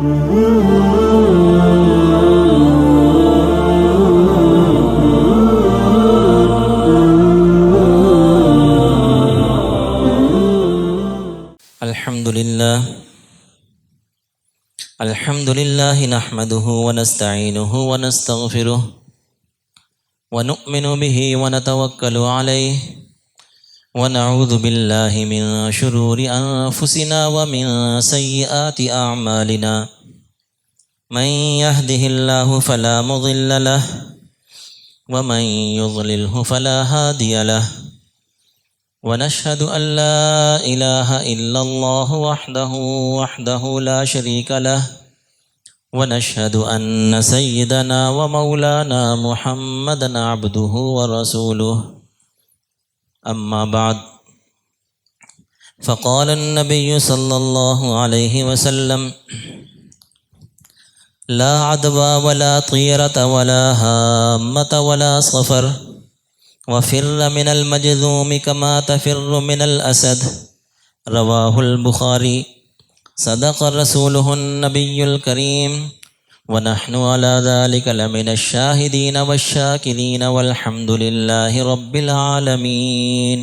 الحمد لله نحمده ونستعينه ونستغفره ونؤمن به ونتوكل عليه ونعوذ بالله من شرور أنفسنا ومن سيئات أعمالنا من يهده الله فلا مضل له ومن يضلله فلا هادي له ونشهد أن لا إله إلا الله وحده لا شريك له ونشهد أن سيدنا ومولانا محمدا عبده ورسوله أما بعد فقال النبي صلى الله عليه وسلم لا عدوى ولا طيرة ولا هامة ولا صفر وفر من المجذوم كما تفر من الأسد رواه البخاري صدق رسوله النبي الكريم ونحن على ذلك لمن الشاهدين والشاكرين والحمد لله رب العالمین۔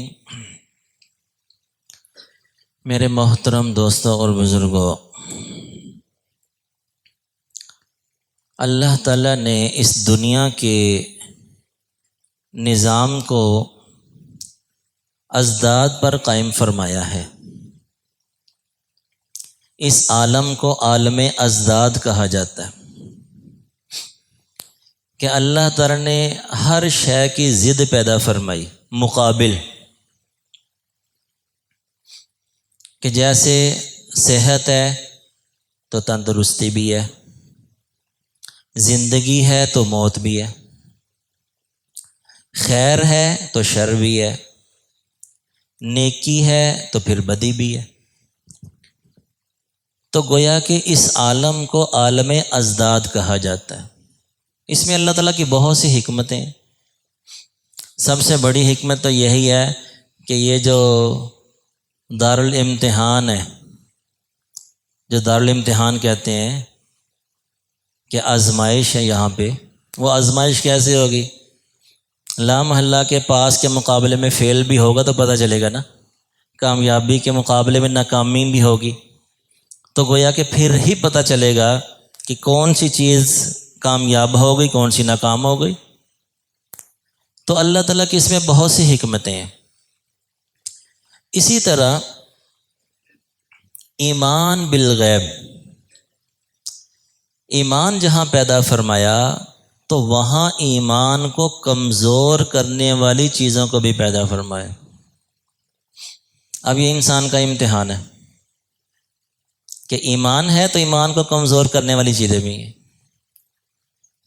میرے محترم دوستوں اور بزرگوں، اللہ تعالیٰ نے اس دنیا کے نظام کو ازداد پر قائم فرمایا ہے۔ اس عالم کو عالم ازداد کہا جاتا ہے کہ اللہ تعالیٰ نے ہر شے کی ضد پیدا فرمائی، مقابل، کہ جیسے صحت ہے تو تندرستی بھی ہے، زندگی ہے تو موت بھی ہے، خیر ہے تو شر بھی ہے، نیکی ہے تو پھر بدی بھی ہے۔ تو گویا کہ اس عالم کو عالم ازداد کہا جاتا ہے۔ اس میں اللہ تعالیٰ کی بہت سی حکمتیں ہیں۔ سب سے بڑی حکمت تو یہی ہے کہ یہ جو دارالامتحان ہے، جو دارالامتحان کہتے ہیں کہ آزمائش ہے یہاں پہ، وہ آزمائش کیسے ہوگی؟ لا محلہ کے پاس کے مقابلے میں فیل بھی ہوگا تو پتہ چلے گا نا، کامیابی کے مقابلے میں ناکامی بھی ہوگی تو گویا کہ پھر ہی پتہ چلے گا کہ کون سی چیز کامیاب ہو گئی، کون سی ناکام ہو گئی۔ تو اللہ تعالیٰ کی اس میں بہت سی حکمتیں ہیں۔ اسی طرح ایمان بالغیب، ایمان جہاں پیدا فرمایا تو وہاں ایمان کو کمزور کرنے والی چیزوں کو بھی پیدا فرمایا۔ اب یہ انسان کا امتحان ہے کہ ایمان ہے تو ایمان کو کمزور کرنے والی چیزیں بھی ہیں۔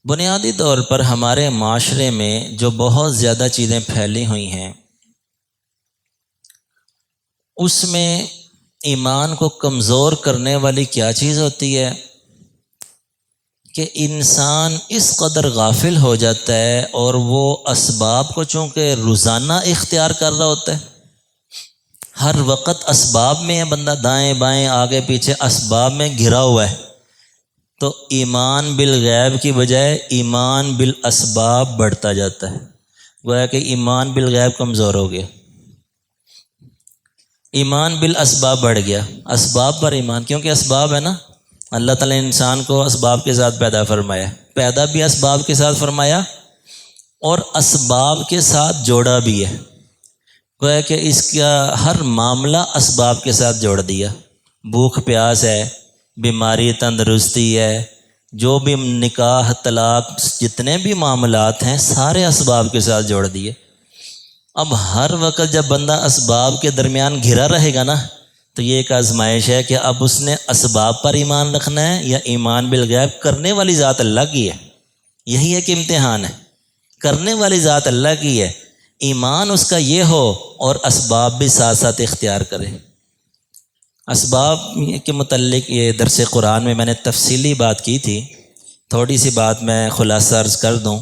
بنیادی طور پر ہمارے معاشرے میں جو بہت زیادہ چیزیں پھیلی ہوئی ہیں، اس میں ایمان کو کمزور کرنے والی کیا چیز ہوتی ہے کہ انسان اس قدر غافل ہو جاتا ہے اور وہ اسباب کو چونکہ روزانہ اختیار کر رہا ہوتا ہے، ہر وقت اسباب میں ہے، بندہ دائیں بائیں آگے پیچھے اسباب میں گھرا ہوا ہے، تو ایمان بالغیب کی بجائے ایمان بالاسباب بڑھتا جاتا ہے۔ گویا کہ ایمان بالغیب کمزور ہو گیا، ایمان بالاسباب بڑھ گیا۔ اسباب پر ایمان، کیونکہ اسباب ہے نا، اللہ تعالیٰ نے انسان کو اسباب کے ساتھ پیدا فرمایا، پیدا بھی اسباب کے ساتھ فرمایا اور اسباب کے ساتھ جوڑا بھی ہے۔ گویا کہ اس کا ہر معاملہ اسباب کے ساتھ جوڑ دیا۔ بھوک پیاس ہے، بیماری تندرستی ہے، جو بھی نکاح طلاق جتنے بھی معاملات ہیں سارے اسباب کے ساتھ جوڑ دیے۔ اب ہر وقت جب بندہ اسباب کے درمیان گھرا رہے گا نا تو یہ ایک آزمائش ہے کہ اب اس نے اسباب پر ایمان رکھنا ہے یا ایمان بالغیب کرنے والی ذات اللہ کی ہے۔ یہی ایک امتحان ہے، کرنے والی ذات اللہ کی ہے، ایمان اس کا یہ ہو اور اسباب بھی ساتھ ساتھ اختیار کرے۔ اسباب کے متعلق یہ درس قرآن میں نے تفصیلی بات کی تھی، تھوڑی سی بات میں خلاصہ عرض کر دوں۔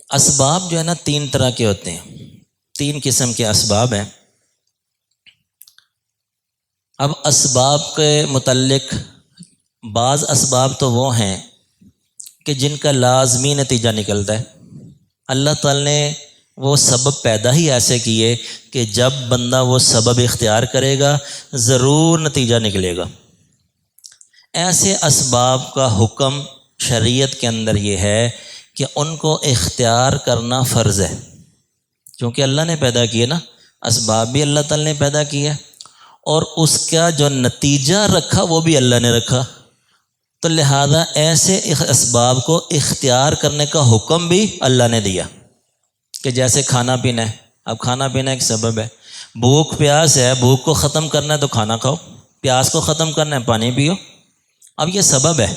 اسباب جو ہے نا تین طرح کے ہوتے ہیں، تین قسم کے اسباب ہیں۔ اب اسباب کے متعلق بعض اسباب تو وہ ہیں کہ جن کا لازمی نتیجہ نکلتا ہے. اللہ تعالیٰ نے وہ سبب پیدا ہی ایسے کیے کہ جب بندہ وہ سبب اختیار کرے گا ضرور نتیجہ نکلے گا. ایسے اسباب کا حکم شریعت کے اندر یہ ہے کہ ان کو اختیار کرنا فرض ہے، کیونکہ اللہ نے پیدا کیے نا، اسباب بھی اللہ تعالیٰ نے پیدا کیے اور اس کا جو نتیجہ رکھا وہ بھی اللہ نے رکھا. تو لہذا ایسے اسباب کو اختیار کرنے کا حکم بھی اللہ نے دیا کہ جیسے کھانا پینا ہے. اب کھانا پینا ایک سبب ہے، بھوک پیاس ہے، بھوک کو ختم کرنا ہے تو کھانا کھاؤ، پیاس کو ختم کرنا ہے پانی پیو. اب یہ سبب ہے.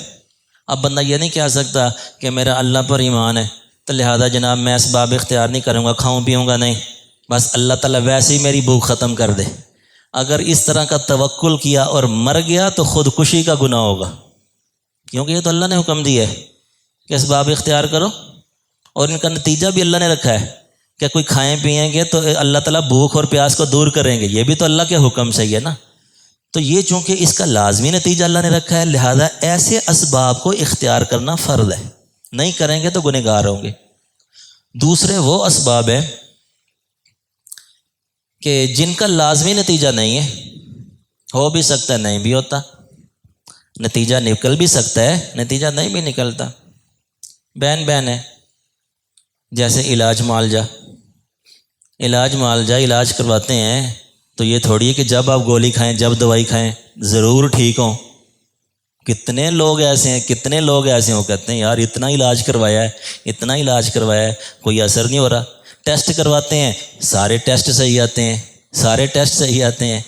اب بندہ یہ نہیں کہہ سکتا کہ میرا اللہ پر ایمان ہے تو لہذا جناب میں اسباب اختیار نہیں کروں گا، کھاؤں پیوں گا نہیں، بس اللہ تعالیٰ ویسے ہی میری بھوک ختم کر دے. اگر اس طرح کا توکل کیا اور مر گیا تو خودکشی کا گناہ ہوگا، کیونکہ یہ تو اللہ نے حکم دیا ہے کہ اسباب اختیار کرو اور ان کا نتیجہ بھی اللہ نے رکھا ہے کہ کوئی کھائیں پئیں گے تو اللہ تعالیٰ بھوک اور پیاس کو دور کریں گے، یہ بھی تو اللہ کے حکم سے ہی ہے نا. تو یہ چونکہ اس کا لازمی نتیجہ اللہ نے رکھا ہے لہذا ایسے اسباب کو اختیار کرنا فرض ہے، نہیں کریں گے تو گنہگار ہوں گے. دوسرے وہ اسباب ہیں کہ جن کا لازمی نتیجہ نہیں ہے، ہو بھی سکتا ہے نہیں بھی ہوتا، نتیجہ نکل بھی سکتا ہے نتیجہ نہیں بھی نکلتا. بین ہے، جیسے علاج معالجہ علاج کرواتے ہیں تو یہ تھوڑی ہے کہ جب آپ گولی کھائیں جب دوائی کھائیں ضرور ٹھیک ہوں. کتنے لوگ ایسے ہیں وہ کہتے ہیں یار اتنا علاج کروایا ہے کوئی اثر نہیں ہو رہا. ٹیسٹ کرواتے ہیں سارے ٹیسٹ صحیح آتے ہیں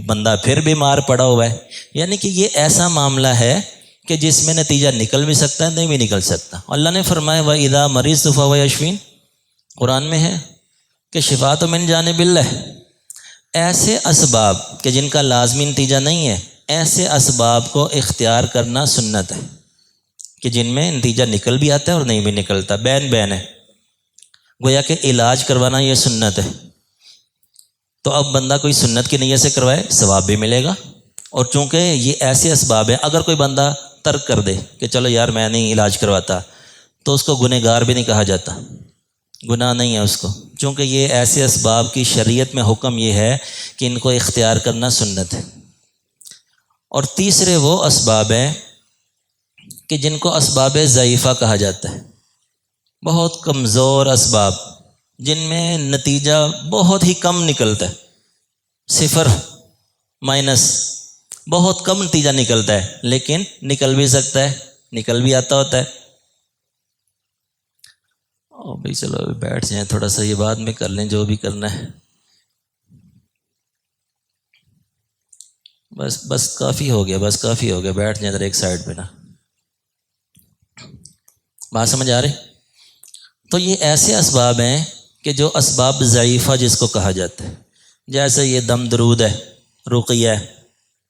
بندہ پھر بیمار پڑا ہوا ہے. یعنی کہ یہ ایسا معاملہ ہے کہ جس میں نتیجہ نکل بھی سکتا ہے نہیں بھی نکل سکتا. اللہ نے فرمایا وَإِذَا مَرِضْتُ فَهُوَ يَشْفِينِ، قرآن میں ہے کہ شفا تو من جانب اللہ. ایسے اسباب کہ جن کا لازمی نتیجہ نہیں ہے، ایسے اسباب کو اختیار کرنا سنت ہے کہ جن میں نتیجہ نکل بھی آتا ہے اور نہیں بھی نکلتا. بین ہے، گویا کہ علاج کروانا یہ سنت ہے. تو اب بندہ کوئی سنت کی نیت سے کروائے ثواب بھی ملے گا. اور چونکہ یہ ایسے اسباب ہیں، اگر کوئی بندہ ترک کر دے کہ چلو یار میں نہیں علاج کرواتا تو اس کو گنہگار بھی نہیں کہا جاتا، گناہ نہیں ہے اس کو، چونکہ یہ ایسے اسباب کی شریعت میں حکم یہ ہے کہ ان کو اختیار کرنا سنت ہے. اور تیسرے وہ اسباب ہیں کہ جن کو اسباب ضعیفہ کہا جاتا ہے، بہت کمزور اسباب جن میں نتیجہ بہت ہی کم نکلتا ہے، 0 بہت کم نتیجہ نکلتا ہے، لیکن نکل بھی سکتا ہے، نکل بھی آتا ہوتا ہے. بھائی چلو ابھی بیٹھ جائیں، تھوڑا سا یہ بعد میں کر لیں جو بھی کرنا ہے. بس کافی ہو گیا بیٹھ جائیں ذرا ایک سائڈ پہ نا. بات سمجھ آ رہی؟ تو یہ ایسے اسباب ہیں کہ جو اسباب ضعیفہ جس کو کہا جاتا ہے، جیسے یہ دم درود ہے، رقیہ ہے،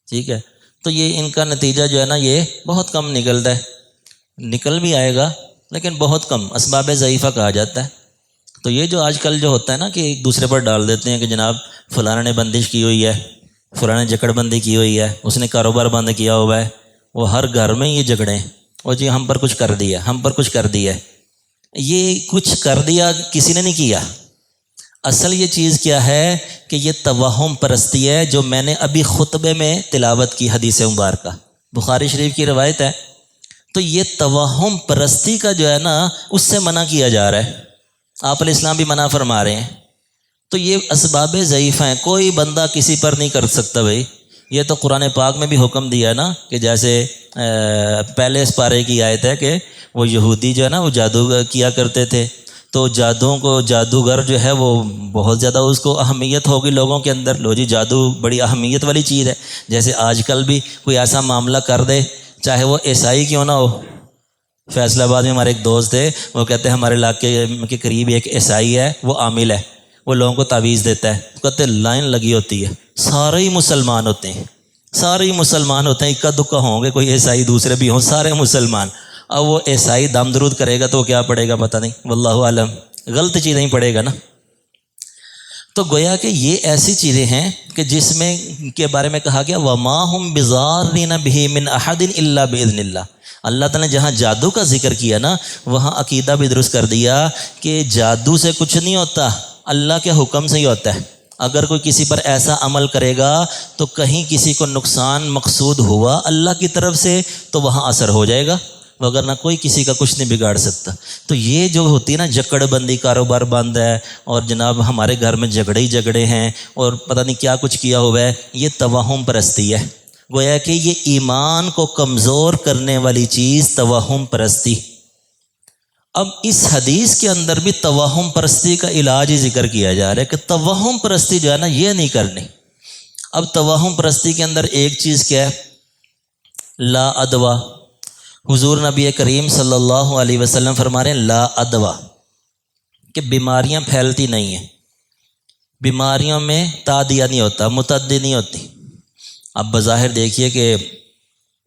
ٹھیک ہے. تو یہ ان کا نتیجہ جو ہے نا یہ بہت کم نکلتا ہے، نکل بھی آئے گا لیکن بہت کم، اسباب ضعیفہ کہا جاتا ہے. تو یہ جو آج کل جو ہوتا ہے نا کہ ایک دوسرے پر ڈال دیتے ہیں کہ جناب فلانا نے بندش کی ہوئی ہے، فلانا نے جکڑ بندی کی ہوئی ہے، اس نے کاروبار بند کیا ہوا ہے، وہ ہر گھر میں یہ جھگڑیں، اور جی ہم پر کچھ کر دیا. یہ کچھ کر دیا کسی نے نہیں کیا. اصل یہ چیز کیا ہے کہ یہ توہم پرستی ہے جو میں نے ابھی خطبے میں تلاوت کی حدیث مبارکہ، بخاری شریف کی روایت ہے. تو یہ توہم پرستی کا جو ہے نا اس سے منع کیا جا رہا ہے، آپ علیہ السلام بھی منع فرما رہے ہیں. تو یہ اسباب ضعیفہ ہیں، کوئی بندہ کسی پر نہیں کر سکتا. بھائی یہ تو قرآن پاک میں بھی حکم دیا ہے نا کہ جیسے پہلے اس پارے کی آیت ہے کہ وہ یہودی جو ہے نا وہ جادو کیا کرتے تھے، تو جادوگر جو ہے وہ بہت زیادہ اس کو اہمیت ہوگی لوگوں کے اندر، لو جی جادو بڑی اہمیت والی چیز ہے. جیسے آج کل بھی کوئی ایسا معاملہ کر دے چاہے وہ عیسائی کیوں نہ ہو. فیصل آباد میں ہمارے ایک دوست تھے، وہ کہتے ہیں ہمارے علاقے کے قریب ایک عیسائی ہے، وہ عامل ہے، وہ لوگوں کو تعویذ دیتا ہے. کہتے لائن لگی ہوتی ہے، سارے ہی مسلمان ہوتے ہیں، اکا دکا ہوں گے، کوئی عیسائی دوسرے بھی ہوں، سارے مسلمان. اب وہ عیسائی دم درود کرے گا تو وہ کیا پڑے گا پتہ نہیں، واللہ عالم، غلط چیز نہیں پڑے گا نا. تو گویا کہ یہ ایسی چیزیں ہیں کہ جس میں کے بارے میں کہا گیا وما ہم بضارین بہ من احد الا باذن اللہ. اللہ تعالیٰ نے جہاں جادو کا ذکر کیا نا وہاں عقیدہ بھی درست کر دیا کہ جادو سے کچھ نہیں ہوتا، اللہ کے حکم سے ہی ہوتا ہے. اگر کوئی کسی پر ایسا عمل کرے گا تو کہیں کسی کو نقصان مقصود ہوا اللہ کی طرف سے تو وہاں اثر ہو جائے گا، وگرنہ کوئی کسی کا کچھ نہیں بگاڑ سکتا. تو یہ جو ہوتی ہے نا جکڑ بندی، کاروبار بند ہے اور جناب ہمارے گھر میں جھگڑے ہی جھگڑے ہیں اور پتہ نہیں کیا کچھ کیا ہوا ہے، یہ توہم پرستی ہے. گویا کہ یہ ایمان کو کمزور کرنے والی چیز توہم پرستی. اب اس حدیث کے اندر بھی توہم پرستی کا علاج ہی ذکر کیا جا رہا ہے کہ توہم پرستی جو ہے نا یہ نہیں کرنی. اب توہم پرستی کے اندر ایک چیز کیا ہے؟ لا ادوا. حضور نبی کریم صلی اللہ علیہ وسلم فرما رہے ہیں لا ادوا، کہ بیماریاں پھیلتی نہیں ہیں، بیماریوں میں تعدیہ نہیں ہوتا، متعدی نہیں ہوتی. اب بظاہر دیکھیے کہ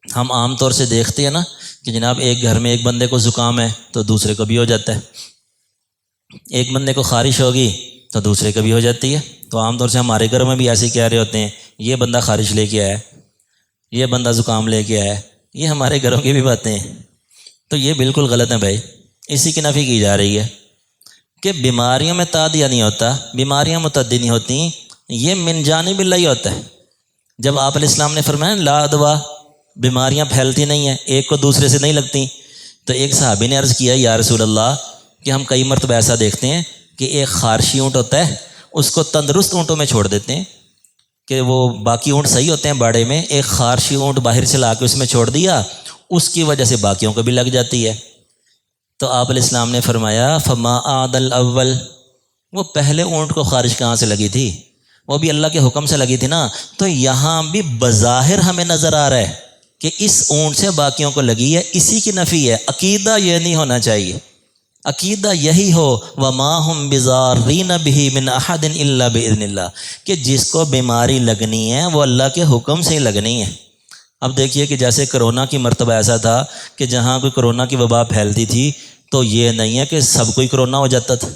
ہم عام طور سے دیکھتے ہیں نا کہ جناب ایک گھر میں ایک بندے کو زکام ہے تو دوسرے کو بھی ہو جاتا ہے، ایک بندے کو خارش ہوگی تو دوسرے کو بھی ہو جاتی ہے. تو عام طور سے ہمارے گھر میں بھی ایسے کہہ رہے ہوتے ہیں یہ بندہ خارش لے کے آیا ہے، یہ بندہ زکام لے کے آیا ہے. یہ ہمارے گھروں کی بھی باتیں ہیں. تو یہ بالکل غلط ہیں بھائی. اسی کی نفی کی جا رہی ہے کہ بیماریوں میں تعدیہ نہیں ہوتا، بیماریاں متعدی نہیں ہوتی، یہ من جانب اللہ ہی ہوتا ہے. جب آپ علیہ السلام نے فرمایا لا ادوا، بیماریاں پھیلتی نہیں ہیں، ایک کو دوسرے سے نہیں لگتی، تو ایک صحابی نے عرض کیا یا رسول اللہ کہ ہم کئی مرتبہ ایسا دیکھتے ہیں کہ ایک خارشی اونٹ ہوتا ہے اس کو تندرست اونٹوں میں چھوڑ دیتے ہیں کہ وہ باقی اونٹ صحیح ہوتے ہیں باڑے میں، ایک خارشی اونٹ باہر سے لا کے اس میں چھوڑ دیا، اس کی وجہ سے باقیوں کو بھی لگ جاتی ہے. تو آپ علیہ السلام نے فرمایا فما عاد الاول، وہ پہلے اونٹ کو خارش کہاں سے لگی تھی؟ وہ بھی اللہ کے حکم سے لگی تھی نا. تو یہاں بھی بظاہر ہمیں نظر آ رہا ہے کہ اس اونٹ سے باقیوں کو لگی ہے، اسی کی نفی ہے. عقیدہ یہ نہیں ہونا چاہیے، عقیدہ یہی ہو وما ہم بضارین بہ من احد الا باذن اللہ، کہ جس کو بیماری لگنی ہے وہ اللہ کے حکم سے ہی لگنی ہے. اب دیکھیے کہ جیسے کرونا کی مرتبہ ایسا تھا کہ جہاں کوئی کرونا کی وبا پھیلتی تھی تو یہ نہیں ہے کہ سب کو ہی کرونا ہو جاتا تھا،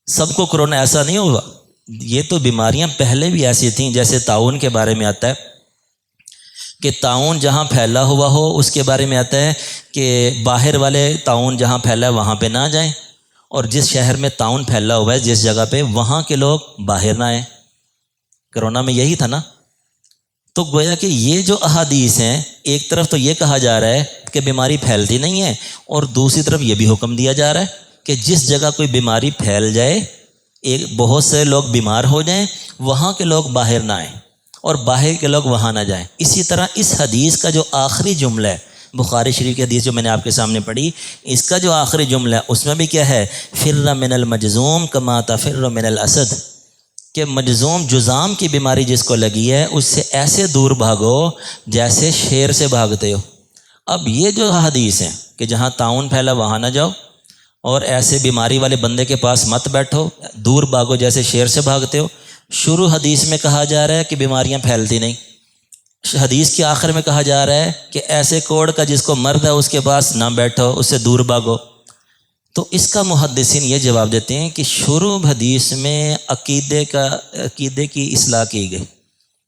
سب کو کرونا ایسا نہیں ہوا. یہ تو بیماریاں پہلے بھی ایسی تھیں. جیسے طاعون کے بارے میں آتا ہے کہ طاعون جہاں پھیلا ہوا ہو اس کے بارے میں آتا ہے کہ باہر والے طاعون جہاں پھیلا ہے وہاں پہ نہ جائیں، اور جس شہر میں طاعون پھیلا ہوا ہے جس جگہ پہ وہاں کے لوگ باہر نہ آئیں. کرونا میں یہی تھا نا. تو گویا کہ یہ جو احادیث ہیں ایک طرف تو یہ کہا جا رہا ہے کہ بیماری پھیلتی نہیں ہے، اور دوسری طرف یہ بھی حکم دیا جا رہا ہے کہ جس جگہ کوئی بیماری پھیل جائے، ایک بہت سے لوگ بیمار ہو جائیں، وہاں کے لوگ باہر نہ آئیں اور باہر کے لوگ وہاں نہ جائیں. اسی طرح اس حدیث کا جو آخری جملہ ہے، بخاری شریف کی حدیث جو میں نے آپ کے سامنے پڑھی، اس کا جو آخری جملہ ہے اس میں بھی کیا ہے؟ فر من المجذوم کما تفر من الاسد، کہ مجذوم جذام کی بیماری جس کو لگی ہے اس سے ایسے دور بھاگو جیسے شیر سے بھاگتے ہو. اب یہ جو حدیث ہیں کہ جہاں طاعون پھیلا وہاں نہ جاؤ اور ایسے بیماری والے بندے کے پاس مت بیٹھو، دور بھاگو جیسے شیر سے بھاگتے ہو. شروع حدیث میں کہا جا رہا ہے کہ بیماریاں پھیلتی نہیں، حدیث کے آخر میں کہا جا رہا ہے کہ ایسے کوڑ کا جس کو مرد ہے اس کے پاس نہ بیٹھو، اس سے دور بھاگو. تو اس کا محدثین یہ جواب دیتے ہیں کہ شروع حدیث میں عقیدے کی اصلاح کی گئی.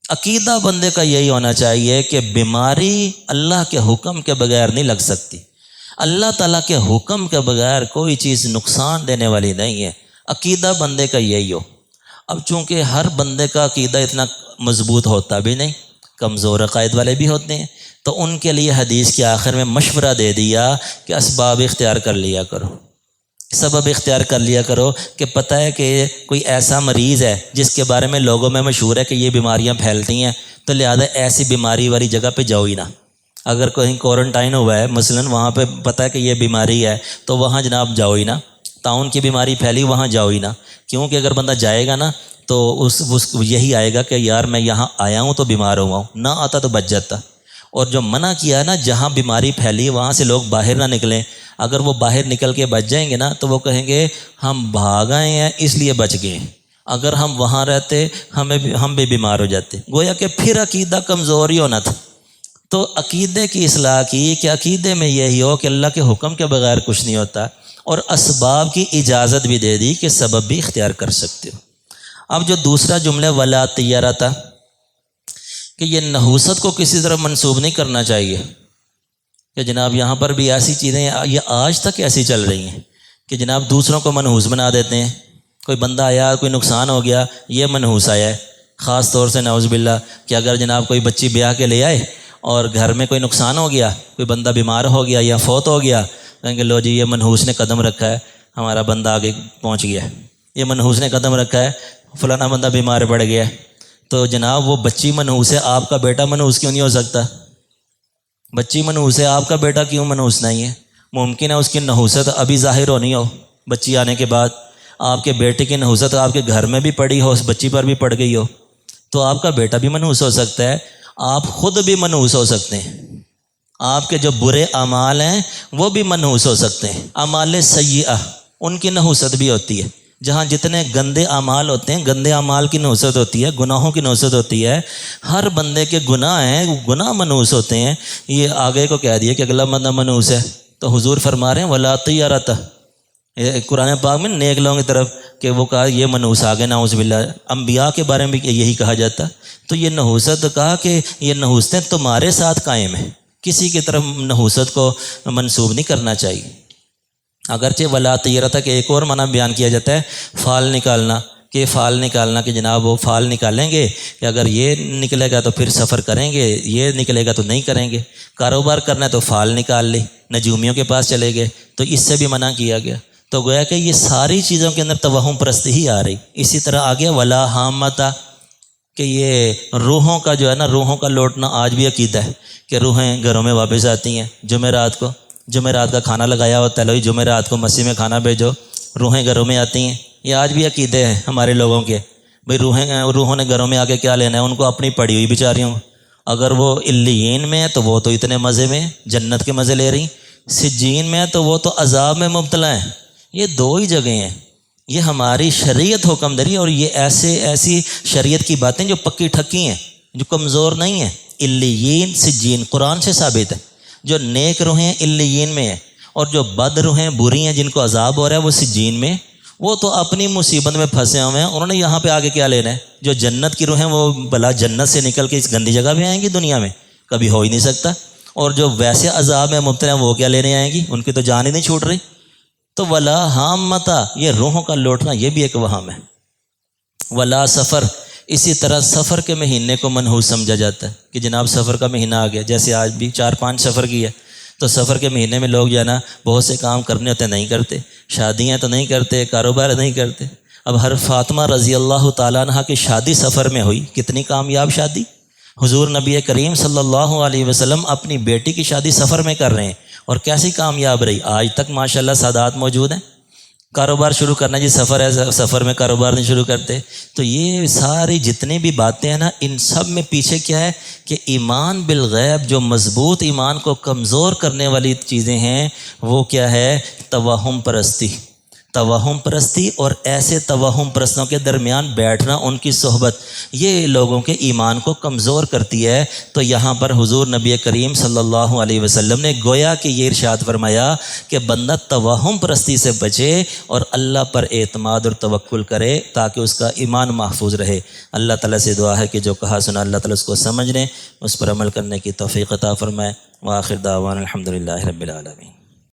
عقیدہ بندے کا یہی ہونا چاہیے کہ بیماری اللہ کے حکم کے بغیر نہیں لگ سکتی، اللہ تعالیٰ کے حکم کے بغیر کوئی چیز نقصان دینے والی نہیں ہے. عقیدہ بندے کا یہی ہو. اب چونکہ ہر بندے کا عقیدہ اتنا مضبوط ہوتا بھی نہیں، کمزور عقائد والے بھی ہوتے ہیں، تو ان کے لیے حدیث کے آخر میں مشورہ دے دیا کہ اسباب اختیار کر لیا کرو، سبب اختیار کر لیا کرو. کہ پتہ ہے کہ کوئی ایسا مریض ہے جس کے بارے میں لوگوں میں مشہور ہے کہ یہ بیماریاں پھیلتی ہیں، تو لہذا ایسی بیماری والی جگہ پہ جاؤ ہی نہ. اگر کہیں کوارنٹائن ہوا ہے مثلاً، وہاں پہ پتہ ہے کہ یہ بیماری ہے تو وہاں جناب جاؤ ہی نہ. طاعون کی بیماری پھیلی وہاں جاؤ ہی نہ، کیونکہ اگر بندہ جائے گا نا تو اس یہی آئے گا کہ یار میں یہاں آیا ہوں تو بیمار ہوا ہوں، نہ آتا تو بچ جاتا. اور جو منع کیا ہے نا جہاں بیماری پھیلی وہاں سے لوگ باہر نہ نکلیں، اگر وہ باہر نکل کے بچ جائیں گے نا تو وہ کہیں گے ہم بھاگ آئے ہیں اس لیے بچ گئے، اگر ہم وہاں رہتے ہم بھی بیمار ہو جاتے. گویا کہ پھر عقیدہ کمزور ہی ہونا تھا. تو عقیدے کی اصلاح کی کہ عقیدے میں یہی ہو کہ اللہ کے حکم کے بغیر کچھ نہیں ہوتا، اور اسباب کی اجازت بھی دے دی کہ سبب بھی اختیار کر سکتے ہو. اب جو دوسرا جملہ ولا طیرۃ، کہ یہ نحوست کو کسی طرح منسوب نہیں کرنا چاہیے کہ جناب یہاں پر بھی ایسی چیزیں یہ آج تک ایسی چل رہی ہیں کہ جناب دوسروں کو منحوس بنا دیتے ہیں. کوئی بندہ آیا، کوئی نقصان ہو گیا، یہ منحوس آیا ہے. خاص طور سے نعوذ باللہ کہ اگر جناب کوئی بچی بیاہ کے لے آئے اور گھر میں کوئی نقصان ہو گیا، کوئی بندہ بیمار ہو گیا یا فوت ہو گیا، کہیں گے لو جی یہ منحوس نے قدم رکھا ہے، ہمارا بندہ آگے پہنچ گیا ہے، یہ منحوس نے قدم رکھا ہے، فلانا بندہ بیمار پڑ گیا ہے. تو جناب وہ بچی منحوس ہے، آپ کا بیٹا منحوس کیوں نہیں ہو سکتا؟ بچی منحوس ہے، آپ کا بیٹا کیوں منحوس نہیں ہے؟ ممکن ہے اس کی نحوست ابھی ظاہر ہونی ہو بچی آنے کے بعد، آپ کے بیٹے کی نحوست آپ کے گھر میں بھی پڑی ہو، اس بچی پر بھی پڑ گئی ہو، تو آپ کا بیٹا بھی منحوس ہو سکتا ہے، آپ خود بھی منحوس ہو سکتے ہیں. آپ کے جو برے اعمال ہیں وہ بھی منحوس ہو سکتے ہیں. اعمال سیئہ ان کی نحوست بھی ہوتی ہے. جہاں جتنے گندے اعمال ہوتے ہیں، گندے اعمال کی نحوست ہوتی ہے، گناہوں کی نحوست ہوتی ہے. ہر بندے کے گناہ ہیں، وہ گناہ منحوس ہوتے ہیں. یہ آگے کو کہہ دیا کہ اگلا بندہ منحوس ہے، تو حضور فرما رہے ہیں ولا طیرۃ، قرآن پاک میں نیک لوگوں کی طرف کہ وہ کہا یہ منحوس آگے نعوذ باللہ. انبیاء کے بارے میں بھی یہی کہا جاتا. تو یہ نحوست کہا کہ یہ نحوستیں تمہارے ساتھ قائم ہیں، کسی کی طرف نحوست کو منسوب نہیں کرنا چاہیے. اگرچہ ولا طیرۃ کہ ایک اور معنی بیان کیا جاتا ہے فال نکالنا، کہ فال نکالنا کہ جناب وہ فال نکالیں گے کہ اگر یہ نکلے گا تو پھر سفر کریں گے، یہ نکلے گا تو نہیں کریں گے. کاروبار کرنا ہے تو فال نکال لی، نجومیوں کے پاس چلے گئے، تو اس سے بھی منع کیا گیا. تو گویا کہ یہ ساری چیزوں کے اندر توہم پرستی ہی آ رہی. اسی طرح آگیا ولا حامتا، کہ یہ روحوں کا جو ہے نا، روحوں کا لوٹنا آج بھی عقیدہ ہے کہ روحیں گھروں میں واپس آتی ہیں. جمعرات کو جمعرات کا کھانا لگایا ہوتا ہے، لوگ جمعرات کو مسجد میں کھانا بھیجو، روحیں گھروں میں آتی ہیں. یہ آج بھی عقیدے ہیں ہمارے لوگوں کے. بھئی روحوں نے گھروں میں آ کے کیا لینا ہے؟ ان کو اپنی پڑی ہوئی بیچاریوں. اگر وہ علیین میں ہے تو وہ تو اتنے مزے میں جنت کے مزے لے رہی، سجین میں ہے تو وہ تو عذاب میں مبتلا ہیں. یہ دو ہی جگہیں ہیں. یہ ہماری شریعت حکم دری، اور یہ ایسی شریعت کی باتیں جو پکی ٹھکی ہیں، جو کمزور نہیں ہیں. علیین سجین قرآن سے ثابت ہے. جو نیک روحیں علیین میں ہیں، اور جو بد روحیں بری ہیں جن کو عذاب ہو رہا ہے وہ سجین میں. وہ تو اپنی مصیبت میں پھنسے ہوئے ہیں، انہوں نے یہاں پہ آگے کیا لینا ہے؟ جو جنت کی روحیں وہ بلا جنت سے نکل کے اس گندی جگہ پہ آئیں گی، دنیا میں کبھی ہو ہی نہیں سکتا. اور جو ویسے عذاب میں مبتلا ہیں وہ کیا لینے آئیں گی؟ ان کی تو جان ہی نہیں چھوٹ رہی. تو ولا حامتا، یہ روحوں کا لوٹنا یہ بھی ایک وہم ہے. ولا سفر، اسی طرح سفر کے مہینے کو منحوس سمجھا جاتا ہے کہ جناب سفر کا مہینہ آ گیا. جیسے آج بھی 4-5 سفر کی ہے، تو سفر کے مہینے میں لوگ جو ہے نا بہت سے کام کرنے ہوتے ہیں، نہیں کرتے. شادیاں تو نہیں کرتے، کاروبار نہیں کرتے. اب ہر فاطمہ رضی اللہ تعالیٰ عنہ کی شادی سفر میں ہوئی، کتنی کامیاب شادی. حضور نبی کریم صلی اللہ علیہ وسلم اپنی بیٹی کی شادی سفر میں کر رہے ہیں، اور کیسی کامیاب رہی. آج تک ماشاءاللہ سادات موجود ہیں. کاروبار شروع کرنا جی سفر ہے، سفر میں کاروبار نہیں شروع کرتے. تو یہ ساری جتنی بھی باتیں ہیں نا، ان سب میں پیچھے کیا ہے کہ ایمان بالغیب، جو مضبوط ایمان کو کمزور کرنے والی چیزیں ہیں، وہ کیا ہے؟ توہم پرستی. توہم پرستی اور ایسے توہم پرستوں کے درمیان بیٹھنا، ان کی صحبت، یہ لوگوں کے ایمان کو کمزور کرتی ہے. تو یہاں پر حضور نبی کریم صلی اللہ علیہ وسلم نے گویا کہ یہ ارشاد فرمایا کہ بندہ توہم پرستی سے بچے اور اللہ پر اعتماد اور توکل کرے تاکہ اس کا ایمان محفوظ رہے. اللہ تعالیٰ سے دعا ہے کہ جو کہا سنا اللہ تعالیٰ اس کو سمجھنے، اس پر عمل کرنے کی توفیق عطا فرمائے. وآخر دعوانا الحمدللہ رب العالمین.